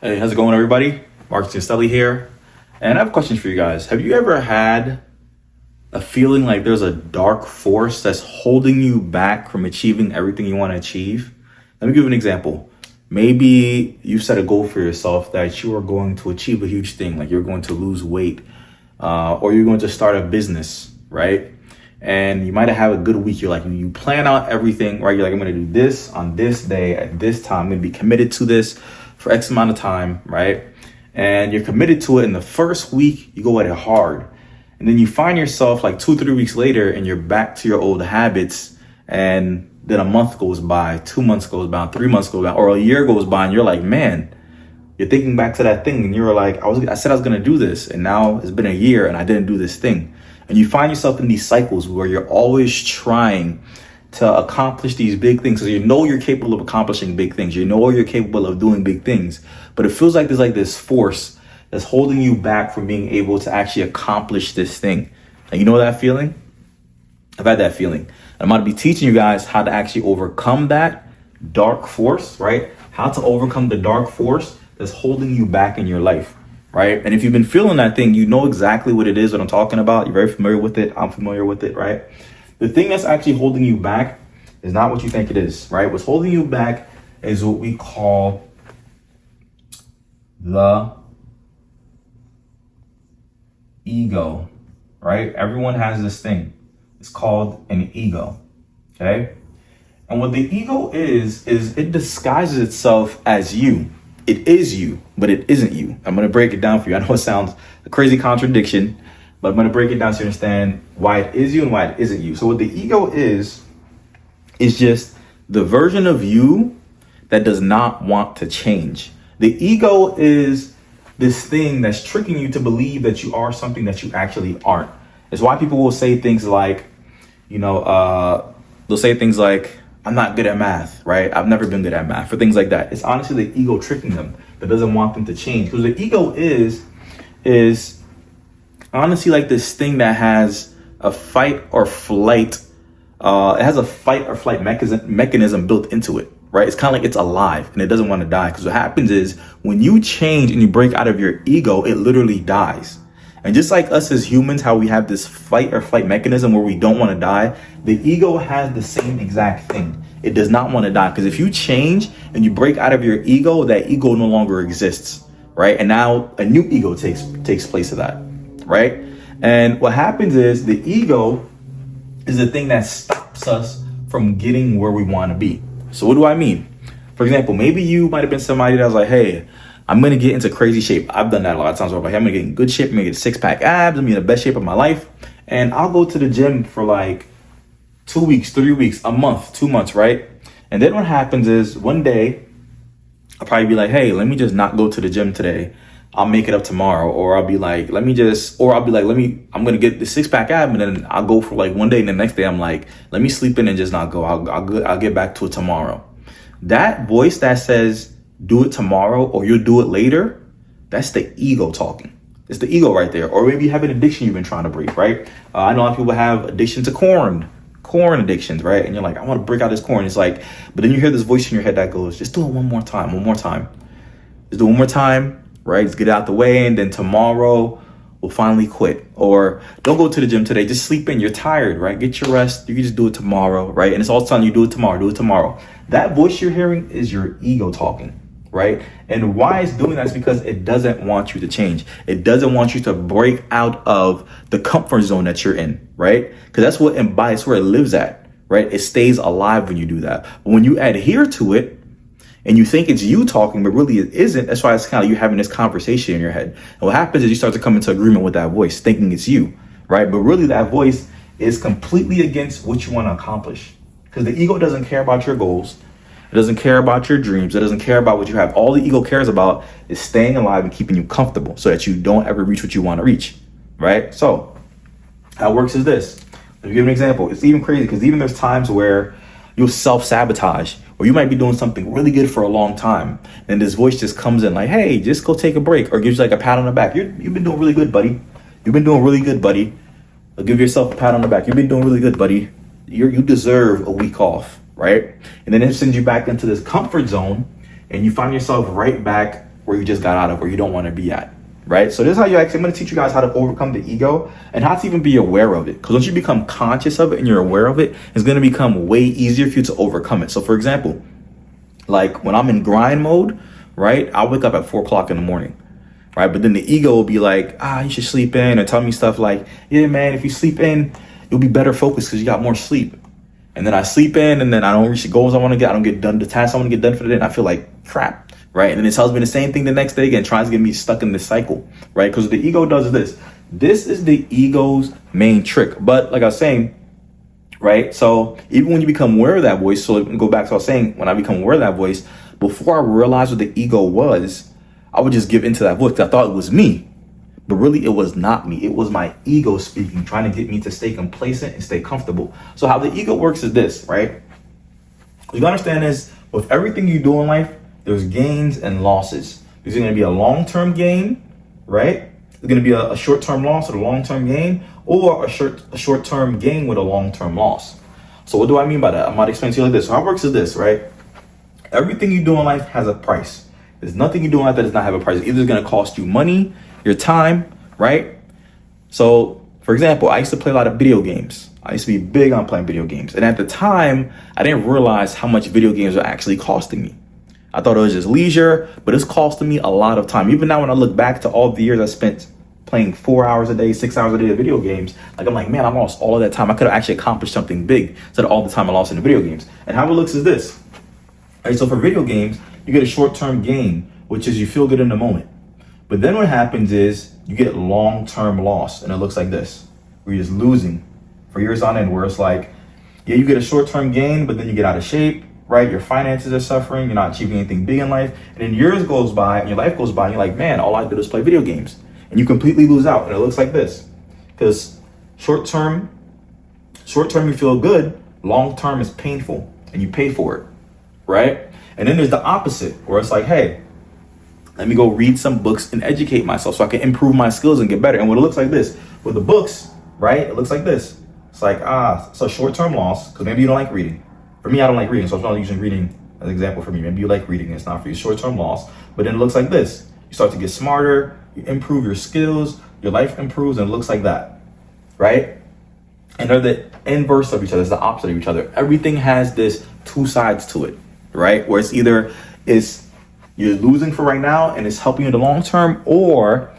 Hey, how's it going, everybody? Marcus Castelli here. And I have questions for you guys. Have you ever had a feeling like there's a dark force that's holding you back from achieving everything you want to achieve? Let me give you an example. Maybe you set a goal for yourself that you are going to achieve a huge thing, like you're going to lose weight, or you're going to start a business, right? And you might have a good week. You're like, you plan out everything, right? You're like, I'm going to do this on this day at this time. I'm going to be committed to this for X amount of time, right? And you're committed to it. In the first week, you go at it hard. And then you find yourself like 2-3 weeks later and you're back to your old habits. And then a month goes by, 2 months goes by, 3 months goes by, or a year goes by, and you're like, man, you're thinking back to that thing and you're like, I said I was going to do this. And now it's been a year and I didn't do this thing. And you find yourself in these cycles where you're always trying to accomplish these big things. So you know you're capable of accomplishing big things. You know you're capable of doing big things. But it feels like there's like this force that's holding you back from being able to actually accomplish this thing. And you know that feeling? I've had that feeling. I'm going to be teaching you guys how to actually overcome that dark force, right? How to overcome the dark force that's holding you back in your life. Right. And if you've been feeling that thing, you know exactly what it is, what I'm talking about. You're very familiar with it. I'm familiar with it. Right. The thing that's actually holding you back is not what you think it is. Right. What's holding you back is what we call the ego. Right. Everyone has this thing. It's called an ego. OK. And what the ego is it disguises itself as you. It is you, but it isn't you. I'm going to break it down for you. I know it sounds a crazy contradiction, but I'm going to break it down so you understand why it is you and why it isn't you. So what the ego is just the version of you that does not want to change. The ego is this thing that's tricking you to believe that you are something that you actually aren't. It's why people will say things like, they'll say things like, I'm not good at math, right? I've never been good at math, or things like that. It's honestly the ego tricking them that doesn't want them to change. Because the ego is honestly like this thing that has a fight or flight. It has a fight or flight mechanism built into it, right? It's kind of like it's alive and it doesn't want to die. Because what happens is when you change and you break out of your ego, it literally dies. And just like us as humans, how we have this fight or flight mechanism where we don't want to die, the ego has the same exact thing. It does not want to die, because if you change and you break out of your ego, that ego no longer exists, right? And now a new ego takes place of that, right? And what happens is the ego is the thing that stops us from getting where we want to be. So what do I mean? For example, maybe you might have been somebody that was like, hey, I'm going to get into crazy shape. I've done that a lot of times. I'm like, I'm going to get in good shape. I'm going to get 6-pack abs. I'm going to be in the best shape of my life. And I'll go to the gym for like 2 weeks, 3 weeks, a month, 2 months, right? And then what happens is one day I'll probably be like, hey, let me just not go to the gym today. I'll make it up tomorrow. Or I'll be like, I'm going to get the 6-pack ab, and then I'll go for like one day. And the next day I'm like, let me sleep in and just not go. I'll get back to it tomorrow. That voice that says, do it tomorrow or you'll do it later, that's the ego talking. It's the ego right there. Or maybe you have an addiction you've been trying to break, right? I know a lot of people have addiction to corn addictions, right? And you're like, I want to break out this corn. It's like, but then you hear this voice in your head that goes, just do it one more time. Just do it one more time, right? Just get it out the way, and then tomorrow we'll finally quit. Or don't go to the gym today, just sleep in. You're tired, right? Get your rest. You can just do it tomorrow, right? And it's all telling you do it tomorrow. That voice you're hearing is your ego talking. Right? And why it's doing that is because it doesn't want you to change. It doesn't want you to break out of the comfort zone that you're in, right? Because that's where it lives at, right? It stays alive when you do that. But when you adhere to it and you think it's you talking, but really it isn't, that's why it's kind of you having this conversation in your head. And what happens is you start to come into agreement with that voice, thinking it's you, right? But really that voice is completely against what you want to accomplish. Because the ego doesn't care about your goals. It doesn't care about your dreams. It doesn't care about what you have. All the ego cares about is staying alive and keeping you comfortable so that you don't ever reach what you want to reach, right? So how it works is this. Let me give an example. It's even crazy because even there's times where you'll self-sabotage, or you might be doing something really good for a long time, and this voice just comes in like, hey, just go take a break, or gives you like a pat on the back. You've been doing really good, buddy. You've been doing really good, buddy. Or give yourself a pat on the back. You've been doing really good, buddy. You deserve a week off. Right? And then it sends you back into this comfort zone, and you find yourself right back where you just got out of, where you don't want to be at, right? So this is how you actually, I'm going to teach you guys how to overcome the ego and how to even be aware of it. Because once you become conscious of it and you're aware of it, it's going to become way easier for you to overcome it. So for example, like when I'm in grind mode, right, I'll wake up at 4 o'clock in the morning, right? But then the ego will be like, you should sleep in, or tell me stuff like, yeah, man, if you sleep in, you'll be better focused because you got more sleep. And then I sleep in, and then I don't reach the goals I want to get. I don't get done the tasks I want to get done for the day, and I feel like crap, right? And then it tells me the same thing the next day again, tries to get me stuck in this cycle, right? Because the ego does this. This is the ego's main trick. But like I was saying, right? So even when you become aware of that voice, so let me go back to what I was saying, when I become aware of that voice, before I realized what the ego was, I would just give into that voice because I thought it was me. But really, it was not me. It was my ego speaking, trying to get me to stay complacent and stay comfortable. So how the ego works is this, right? You gotta understand this, with everything you do in life, there's gains and losses. There's gonna be a long-term gain, right? There's gonna be a short-term loss or a long-term gain, or a short-term gain with a long-term loss. So what do I mean by that? I'm about to explain to you like this. So how it works is this, right? Everything you do in life has a price. There's nothing you do in life that does not have a price. Either it's gonna cost you money, your time, right? So, for example, I used to play a lot of video games. I used to be big on playing video games. And at the time, I didn't realize how much video games were actually costing me. I thought it was just leisure, but it's costing me a lot of time. Even now, when I look back to all the years I spent playing 4 hours a day, 6 hours a day of video games, like I'm like, man, I lost all of that time. I could have actually accomplished something big instead of all the time I lost in the video games. And how it looks is this. All right, so for video games, you get a short-term gain, which is you feel good in the moment. But then what happens is you get long-term loss, and it looks like this, where you're just losing for years on end, where it's like, yeah, you get a short-term gain, but then you get out of shape, right? Your finances are suffering, you're not achieving anything big in life, and then years goes by, and your life goes by, and you're like, man, all I did was play video games, and you completely lose out, and it looks like this, because short-term you feel good, long-term is painful, and you pay for it, right? And then there's the opposite, where it's like, hey, let me go read some books and educate myself so I can improve my skills and get better. And what it looks like this, with the books, right? It looks like this. It's like, it's a short-term loss because maybe you don't like reading. For me, I don't like reading, so I'm not using reading as an example for me. Maybe you like reading, it's not for you, short-term loss. But then it looks like this. You start to get smarter, you improve your skills, your life improves, and it looks like that, right? And they're the inverse of each other, it's the opposite of each other. Everything has this two sides to it, right? Where it's either you're losing for right now and it's helping you in the long term, or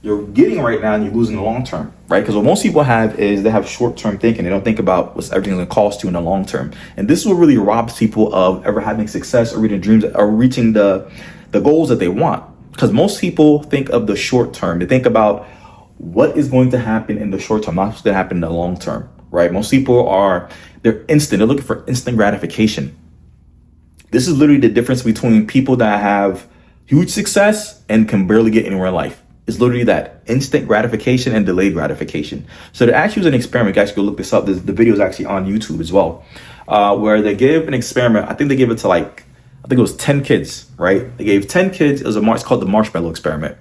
you're getting right now and you're losing in the long term, right? Because what most people have is they have short-term thinking. They don't think about what everything's gonna cost you in the long term. And this is what really robs people of ever having success or reaching dreams or reaching the goals that they want. Because most people think of the short term. They think about what is going to happen in the short term, not what's gonna happen in the long term, right? Most people they're looking for instant gratification. This is literally the difference between people that have huge success and can barely get anywhere in life. It's literally that instant gratification and delayed gratification. So to actually use an experiment, you guys go look this up. The video is actually on YouTube as well, where they give an experiment. I think they gave it to I think it was 10 kids, right? They gave 10 kids, it's called the marshmallow experiment.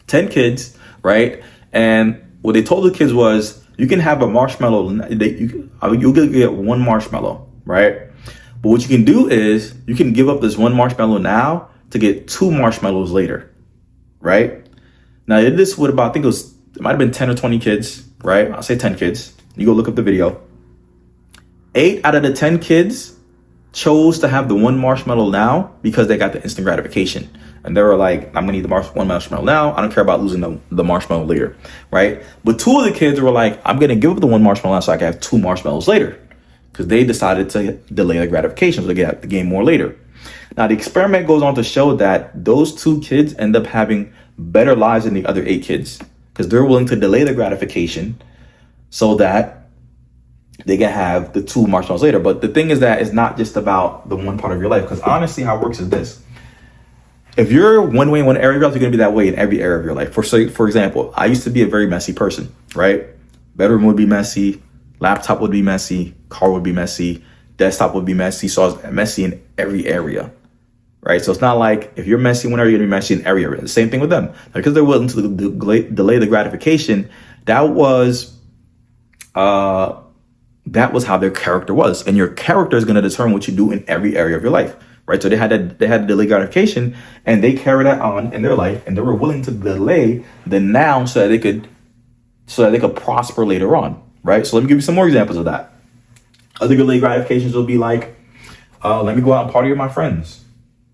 10 kids, right? And what they told the kids was, you can have a marshmallow, you'll get one marshmallow, right? But what you can do is you can give up this one marshmallow now to get 2 marshmallows later, right? Now, I did this with about, it might have been 10 or 20 kids, right? I'll say 10 kids. You go look up the video. 8 out of the 10 kids chose to have the one marshmallow now because they got the instant gratification. And they were like, I'm gonna eat the one marshmallow now. I don't care about losing the marshmallow later, right? But 2 of the kids were like, I'm gonna give up the one marshmallow now so I can have 2 marshmallows later. Because they decided to delay the gratification so they get the game more later. Now, the experiment goes on to show that those 2 kids end up having better lives than the other 8 kids because they're willing to delay the gratification so that they can have the 2 marshmallows later. But the thing is that it's not just about the one part of your life, because honestly, how it works is this. If you're one way in one area of your life, you're going to be that way in every area of your life. For example, I used to be a very messy person, right? Bedroom would be messy. Laptop would be messy, car would be messy, desktop would be messy. So I was messy in every area, right? So it's not like if you're messy in one area, you're gonna be messy in every area. The same thing with them. Because they're willing to delay the gratification, that was how their character was. And your character is gonna determine what you do in every area of your life. right? So they had delayed gratification, and they carried that on in their life, and they were willing to delay the now so that they could prosper later on, right? So let me give you some more examples of that. Other delayed gratifications will be like, let me go out and party with my friends,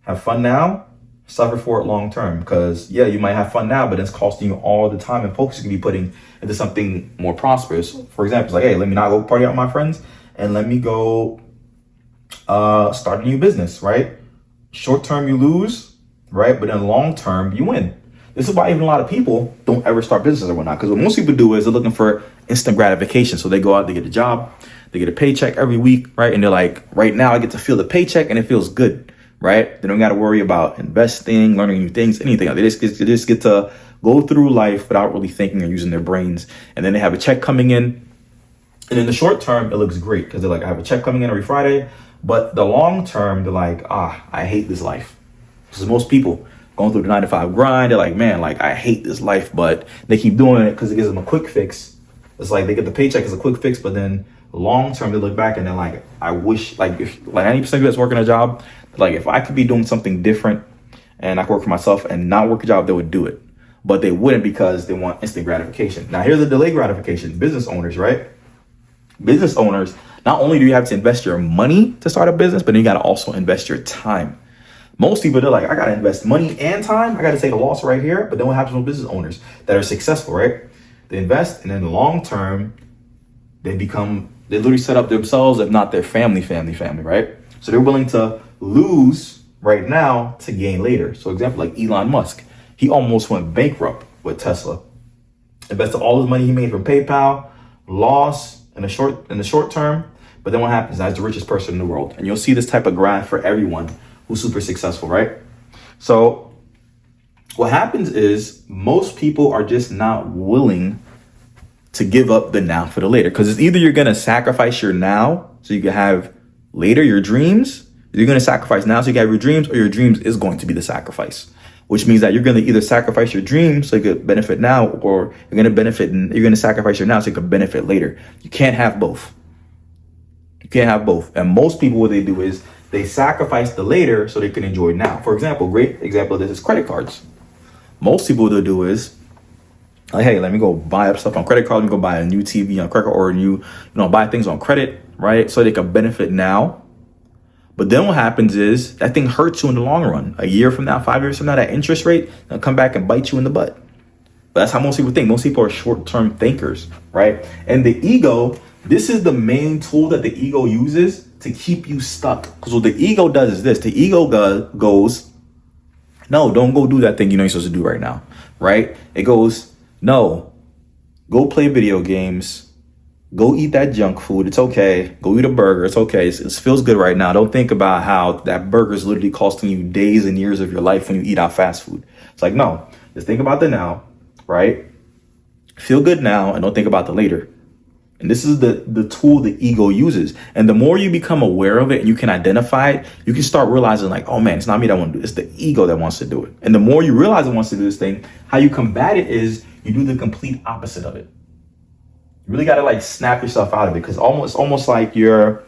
have fun now, suffer for it long term. Because yeah, you might have fun now, but it's costing you all the time and focus you can be putting into something more prosperous. For example, it's like, hey, let me not go party out with my friends, and let me go start a new business, right? Short term you lose, right? But in long term you win. This is why even a lot of people don't ever start businesses or whatnot. Because what most people do is they're looking for instant gratification. So they go out, they get a job, they get a paycheck every week, right? And they're like, right now I get to feel the paycheck and it feels good, right? They don't got to worry about investing, learning new things, anything. They just get to go through life without really thinking or using their brains. And then they have a check coming in. And in the short term, it looks great because they're like, I have a check coming in every Friday. But the long term, they're like, I hate this life. This is most people going through the 9-to-5 grind. They're like, man, like I hate this life, but they keep doing it because it gives them a quick fix. It's like they get the paycheck as a quick fix, but then long term they look back and they're like, I wish, like if like 90% of people that's working a job, like if I could be doing something different and I could work for myself and not work a job, they would do it. But they wouldn't because they want instant gratification. Now here's the delayed gratification. Business owners, right? Business owners, not only do you have to invest your money to start a business, but then you got to also invest your time. Most people, they're like, I got to invest money and time. I got to take a loss right here. But then what happens with business owners that are successful, right? They invest, and then long term, they literally set up themselves, if not their family, right? So they're willing to lose right now to gain later. So example, like Elon Musk, he almost went bankrupt with Tesla. Invested all his money he made from PayPal, lost in the short term. But then what happens? That's the richest person in the world. And you'll see this type of graph for everyone who's super successful, right? So what happens is most people are just not willing to give up the now for the later. Because it's either you're going to sacrifice your now so you can have later your dreams. You're going to sacrifice now so you can have your dreams, or your dreams is going to be the sacrifice. Which means that you're going to either sacrifice your dreams so you could benefit now, or you're going to sacrifice your now so you could benefit later. You can't have both. You can't have both. And most people, what they do is they sacrifice the later so they can enjoy now. For example, great example of this is credit cards. Most people, what they'll do is like, hey, let me go buy up stuff on credit card. Let me go buy a new TV on credit, or buy things on credit, right? So they can benefit now. But then what happens is that thing hurts you in the long run. A year from now, 5 years from now, that interest rate will come back and bite you in the butt. But that's how most people think. Most people are short-term thinkers, right? And the ego, this is the main tool that the ego uses to keep you stuck. Because what the ego does is this. The ego goes, no, don't go do that thing you know you're supposed to do right now, right? It goes, no, go play video games. Go eat that junk food. It's okay. Go eat a burger. It's okay. It feels good right now. Don't think about how that burger is literally costing you days and years of your life when you eat out fast food. It's like, no, just think about the now, right? Feel good now and don't think about the later. And this is the tool the ego uses. And the more you become aware of it and you can identify it, you can start realizing like, oh man, it's not me that want to do it. It's the ego that wants to do it. And the more you realize it wants to do this thing, how you combat it is you do the complete opposite of it. You really got to like snap yourself out of it, because almost like you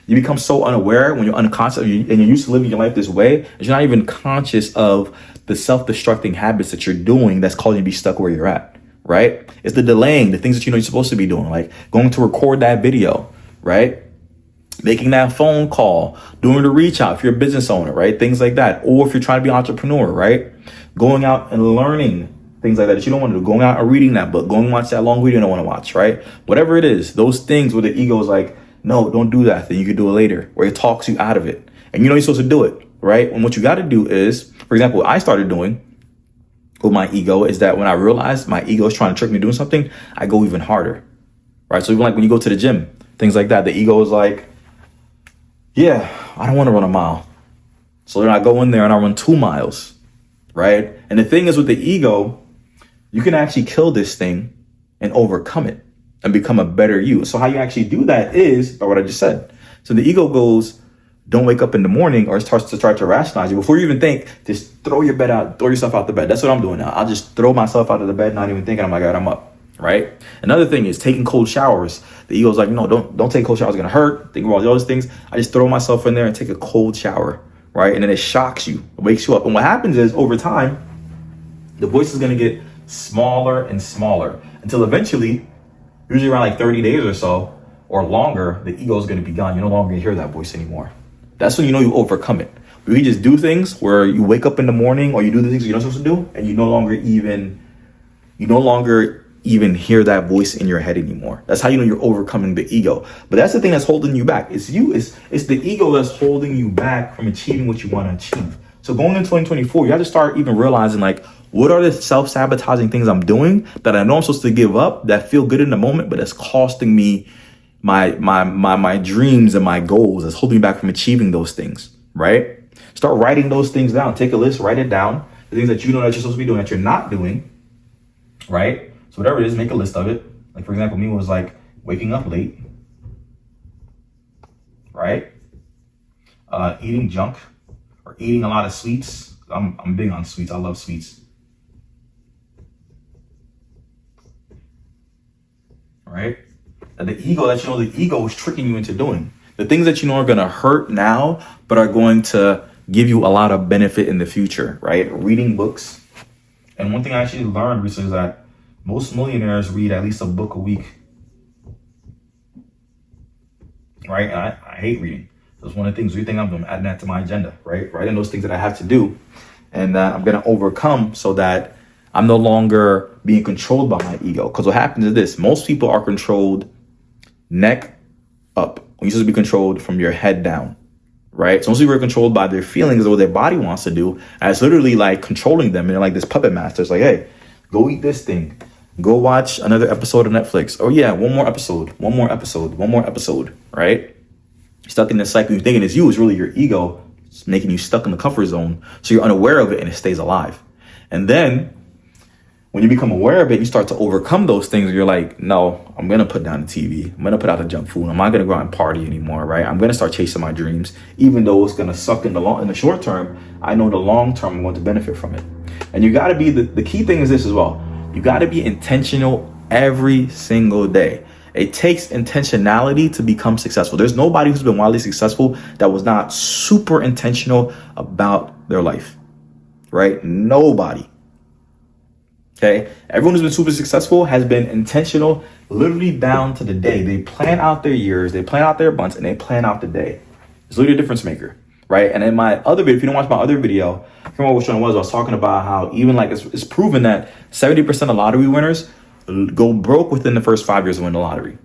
become so unaware when you're unconscious and you're used to living your life this way that you're not even conscious of the self-destructing habits that you're doing that's causing you to be stuck where you're at, right? It's the delaying, the things that you know you're supposed to be doing, like going to record that video, right? Making that phone call, doing the reach out if you're a business owner, right? Things like that. Or if you're trying to be an entrepreneur, right? Going out and learning things like that you don't want to do, going out and reading that book, going and watch that long video you don't want to watch, right? Whatever it is, those things where the ego is like, no, don't do that, then you can do it later, where it talks you out of it. And you know you're supposed to do it, right? And what you got to do is, for example, what I started doing with my ego is that when I realized my ego is trying to trick me doing something, I go even harder, right? So even like when you go to the gym, things like that, the ego is like, yeah, I don't want to run a mile. So then I go in there and I run 2 miles, right? And the thing is with the ego, you can actually kill this thing and overcome it and become a better you. So how you actually do that is by what I just said. So the ego goes, don't wake up in the morning, or it starts to try to rationalize you. Before you even think, just throw yourself out the bed. That's what I'm doing now. I'll just throw myself out of the bed, not even thinking, oh my God, I'm up, right? Another thing is taking cold showers. The ego's like, no, don't take cold showers. It's going to hurt. Think of all those things. I just throw myself in there and take a cold shower, right? And then it shocks you, it wakes you up. And what happens is over time, the voice is going to get smaller and smaller until eventually, usually around like 30 days or so or longer, the ego is going to be gone. You no longer hear that voice anymore. That's when you know you overcome it. You just do things where you wake up in the morning or you do the things you're not supposed to do, and you no longer even hear that voice in your head anymore. That's how you know you're overcoming the ego. But that's the thing that's holding you back. It's the ego that's holding you back from achieving what you want to achieve. So going into 2024, you have to start even realizing, like, what are the self-sabotaging things I'm doing that I know I'm supposed to give up, that feel good in the moment, but it's costing me my dreams and my goals, that's holding me back from achieving those things, right? Start writing those things down. Take a list, write it down. The things that you know that you're supposed to be doing that you're not doing, right? So whatever it is, make a list of it. Like, for example, me was like waking up late, right? Eating junk or eating a lot of sweets. I'm big on sweets. I love sweets. Right? And the ego is tricking you into doing the things that you know are going to hurt now, but are going to give you a lot of benefit in the future, right? Reading books. And one thing I actually learned recently is that most millionaires read at least a book a week, right? And I hate reading. That's one of the things we think I'm doing, adding that to my agenda, right? Writing those things that I have to do and that I'm going to overcome so that I'm no longer being controlled by my ego. Because what happens is this: most people are controlled neck up. When you're supposed to be controlled from your head down, right? So most people are controlled by their feelings or what their body wants to do. And it's literally like controlling them. And they're like this puppet master. It's like, hey, go eat this thing. Go watch another episode of Netflix. Oh yeah, one more episode, right? Stuck in this cycle. You're thinking it's you. It's really your ego. It's making you stuck in the comfort zone. So you're unaware of it and it stays alive. And then when you become aware of it, you start to overcome those things. You're like, no, I'm going to put down the TV. I'm going to put out the junk food. I'm not going to go out and party anymore, right? I'm going to start chasing my dreams. Even though it's going to suck in the short term, I know the long term I'm going to benefit from it. And you got to be, the key thing is this as well. You got to be intentional every single day. It takes intentionality to become successful. There's nobody who's been wildly successful that was not super intentional about their life, right? Nobody. Okay, everyone who's been super successful has been intentional, literally down to the day. They plan out their years, they plan out their months, and they plan out the day. It's literally a difference maker, right? And in my other video, if you don't watch my other video, I can't remember which one it was. I was talking about how even like it's proven that 70% of lottery winners go broke within the first 5 years of winning the lottery.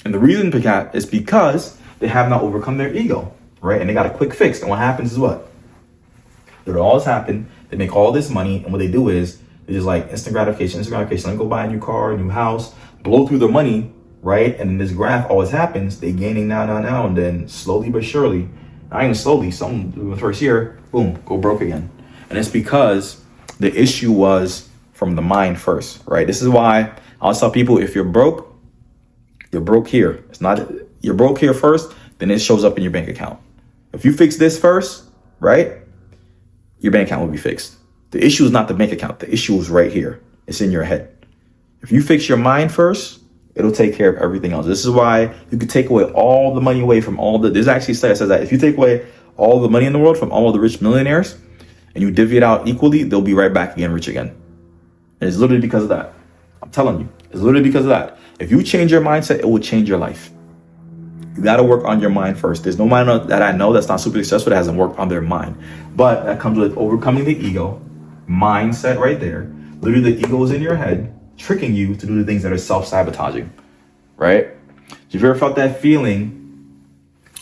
And the reason is because they have not overcome their ego, right? And they got a quick fix. And what happens is what? It'll always happen. They make all this money, and what they do is they just like instant gratification. Let me go buy a new car, a new house, blow through their money, right? And then this graph always happens. They gaining now, and then slowly but surely, not even slowly, some in the first year, boom, go broke again. And it's because the issue was from the mind first, right? This is why I always tell people, if you're broke here. It's not, you're broke here first, then it shows up in your bank account. If you fix this first, right, your bank account will be fixed. The issue is not the bank account. The issue is right here. It's in your head. If you fix your mind first, it'll take care of everything else. This is why you can take away all the money away from there's actually a study that says that if you take away all the money in the world from all of the rich millionaires and you divvy it out equally, they'll be right back again rich again. And it's literally because of that. I'm telling you, it's literally because of that. If you change your mindset, it will change your life. You got to work on your mind first. There's no mind that I know that's not super successful that hasn't worked on their mind. But that comes with overcoming the ego, mindset right there. Literally the ego is in your head, tricking you to do the things that are self-sabotaging, right? If you've ever felt that feeling,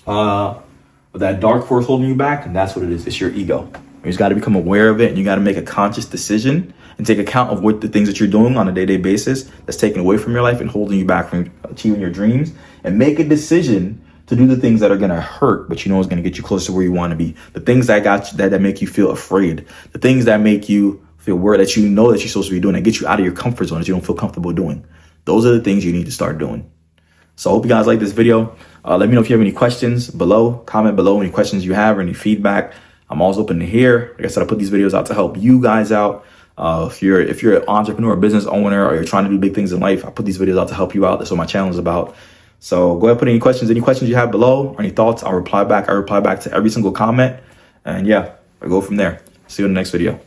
that dark force holding you back, and that's what it is. It's your ego. You just got to become aware of it, and you got to make a conscious decision and take account of what the things that you're doing on a day-to-day basis that's taken away from your life and holding you back from achieving your dreams, and make a decision to do the things that are going to hurt, but you know is going to get you closer to where you want to be. The things that that make you feel afraid, the things that make you feel worried, that you know that you're supposed to be doing, that get you out of your comfort zone that you don't feel comfortable doing. Those are the things you need to start doing. So I hope you guys like this video. Let me know if you have any questions below. Comment below any questions you have or any feedback. I'm always open to hear. Like I said, I put these videos out to help you guys out. If you're an entrepreneur, business owner, or you're trying to do big things in life, I put these videos out to help you out. That's what my channel is about. So go ahead and put any questions you have below or any thoughts. I'll reply back. I reply back to every single comment. And yeah, I go from there. See you in the next video.